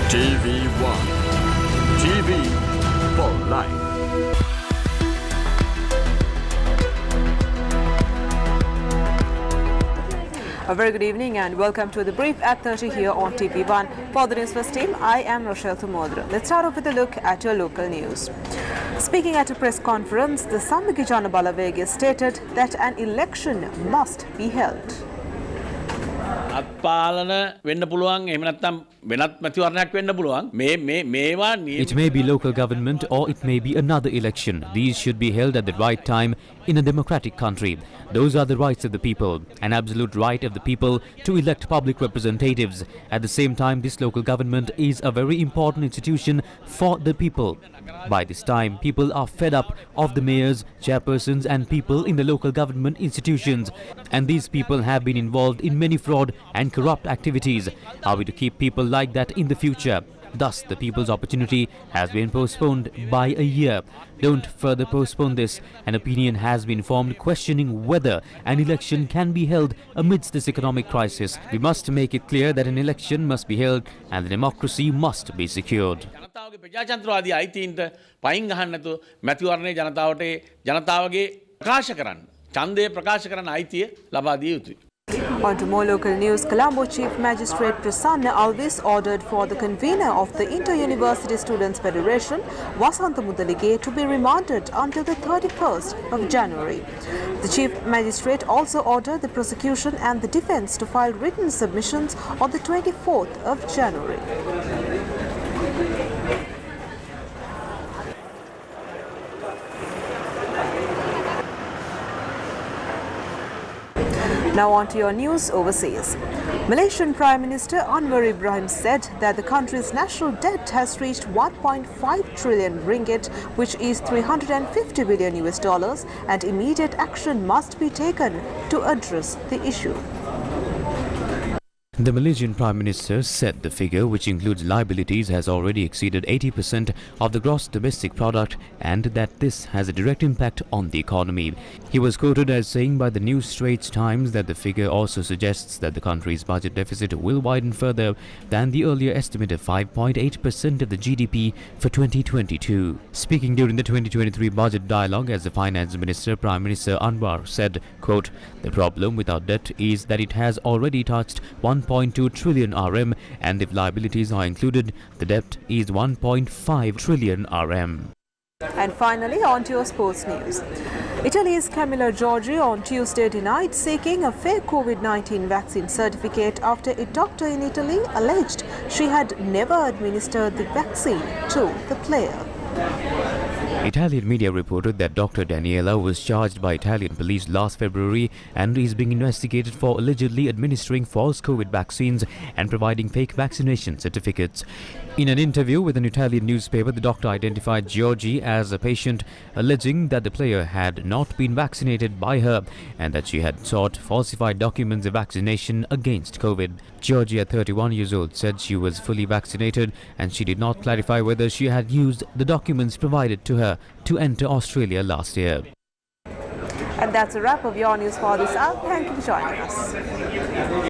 TV1. TV for life. A very good evening and welcome to the brief at 30 here on TV1. For the Newsfirst team, I am Rochelle Thumodra. Let's start off with a look at your local news. Speaking at a press conference, the Sammikijana Balavege stated that an election must be held. It may be local government or it may be another election. These should be held at the right time in a democratic country. Those are the rights of the people, an absolute right of the people to elect public representatives. At the same time, this local government is a very important institution for the people. By this time, people are fed up of the mayors, chairpersons and people in the local government institutions. And these people have been involved in many fraud and corrupt activities. Are we to keep people like that in the future? Thus, the people's opportunity has been postponed by a year. Don't further postpone this. An opinion has been formed questioning whether an election can be held amidst this economic crisis. We must make it clear that an election must be held and the democracy must be secured. On to more local news, Colombo Chief Magistrate Prasanna Alvis ordered for the convener of the Inter-University Students' Federation, Vasantha Mudalige, to be remanded until the 31st of January. The Chief Magistrate also ordered the prosecution and the defence to file written submissions on the 24th of January. Now on to your news overseas. Malaysian Prime Minister Anwar Ibrahim said that the country's national debt has reached 1.5 trillion ringgit, which is $350 billion US, and immediate action must be taken to address the issue. The Malaysian Prime Minister said the figure, which includes liabilities, has already exceeded 80% of the gross domestic product and that this has a direct impact on the economy. He was quoted as saying by the New Straits Times that the figure also suggests that the country's budget deficit will widen further than the earlier estimate of 5.8% of the GDP for 2022. Speaking during the 2023 budget dialogue as the Finance Minister, Prime Minister Anwar said, quote, "The problem with our debt is that it has already touched 1.2 trillion RM, and if liabilities are included, the debt is 1.5 trillion RM. And finally, on to your sports news. Italy's Camilla Giorgi on Tuesday denied seeking a fake COVID-19 vaccine certificate after a doctor in Italy alleged she had never administered the vaccine to the player. Italian media reported that Dr. Daniela was charged by Italian police last February and is being investigated for allegedly administering false COVID vaccines and providing fake vaccination certificates. In an interview with an Italian newspaper, the doctor identified Giorgi as a patient, alleging that the player had not been vaccinated by her and that she had sought falsified documents of vaccination against COVID. Giorgi, at 31 years old, said she was fully vaccinated and she did not clarify whether she had used the documents provided to her to enter Australia last year. And that's a wrap of your news for this hour. Thank you for joining us.